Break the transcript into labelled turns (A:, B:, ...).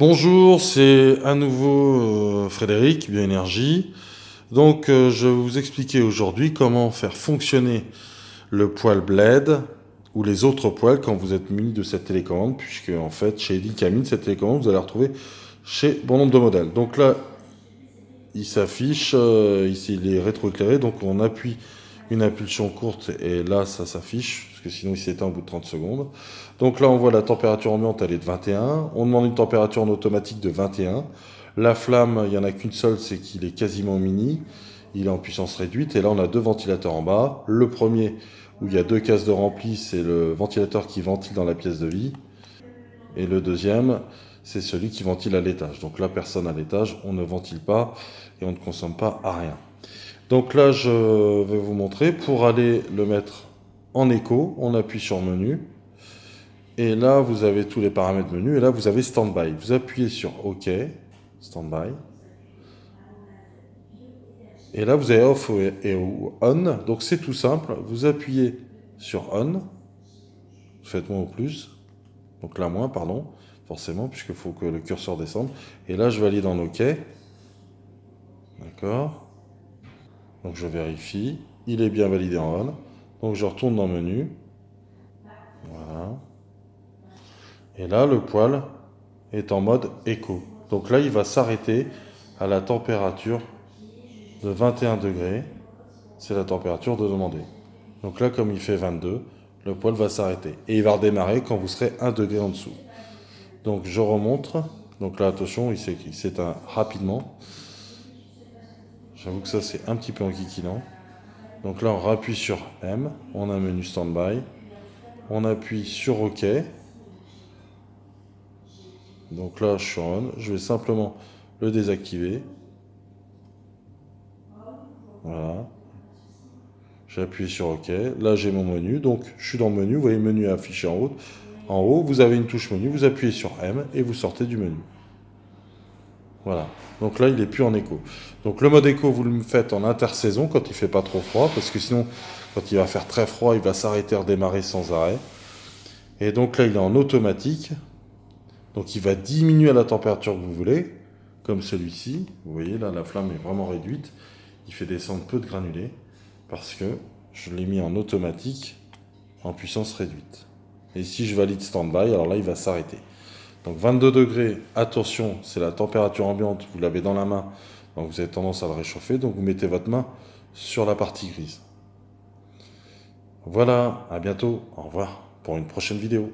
A: Bonjour, c'est à nouveau Frédéric, Bioénergie. Donc, je vais vous expliquer aujourd'hui comment faire fonctionner le poêle Blade ou les autres poêles quand vous êtes muni de cette télécommande, puisque en fait, chez Elicamine, cette télécommande, vous allez la retrouver chez bon nombre de modèles. Donc là, il s'affiche, ici il est rétroéclairé, donc on appuie une impulsion courte et là ça s'affiche, parce que sinon il s'éteint au bout de 30 secondes. Donc là on voit la température ambiante, elle est de 21, on demande une température en automatique de 21. La flamme, il n'y en a qu'une seule, c'est qu'il est quasiment mini, il est en puissance réduite, et là on a deux ventilateurs en bas. Le premier, où il y a deux cases de rempli, c'est le ventilateur qui ventile dans la pièce de vie, et le deuxième, c'est celui qui ventile à l'étage. Donc là, personne à l'étage, on ne ventile pas et on ne consomme pas à rien. Donc là, je vais vous montrer. Pour aller le mettre en écho, on appuie sur menu. Et là, vous avez tous les paramètres menu. Et là, vous avez standby. Vous appuyez sur OK, standby. Et là, vous avez off et on. Donc c'est tout simple. Vous appuyez sur on. Faites moins au plus. Donc là, moins, pardon. Forcément, puisqu'il faut que le curseur descende. Et là, je valide en OK. D'accord. Donc je vérifie. Il est bien validé en on. Donc je retourne dans menu. Voilà. Et là, le poêle est en mode écho. Donc là, il va s'arrêter à la température de 21 degrés. C'est la température de demander. Donc là, comme il fait 22, le poêle va s'arrêter. Et il va redémarrer quand vous serez 1 degré en dessous. Donc je remontre. Donc là, attention, il s'éteint rapidement. J'avoue que ça, c'est un petit peu enquiquinant. Donc là, on rappuie sur M. On a un menu standby. On appuie sur OK. Donc là, je suis en on. Je vais simplement le désactiver. Voilà. J'ai appuyé sur OK. Là, j'ai mon menu. Donc, je suis dans le menu. Vous voyez le menu affiché en haut. En haut, vous avez une touche menu. Vous appuyez sur M et vous sortez du menu. Voilà. Donc là, il n'est plus en écho. Donc le mode écho, vous le faites en intersaison quand il ne fait pas trop froid. Parce que sinon, quand il va faire très froid, il va s'arrêter, redémarrer sans arrêt. Et donc là, il est en automatique. Donc il va diminuer à la température que vous voulez. Comme celui-ci. Vous voyez, là, la flamme est vraiment réduite. Il fait descendre peu de granulés. Parce que je l'ai mis en automatique en puissance réduite. Et si je valide standby, alors là, il va s'arrêter. Donc 22 degrés, attention, c'est la température ambiante, vous l'avez dans la main, donc vous avez tendance à le réchauffer, donc vous mettez votre main sur la partie grise. Voilà, à bientôt, au revoir pour une prochaine vidéo.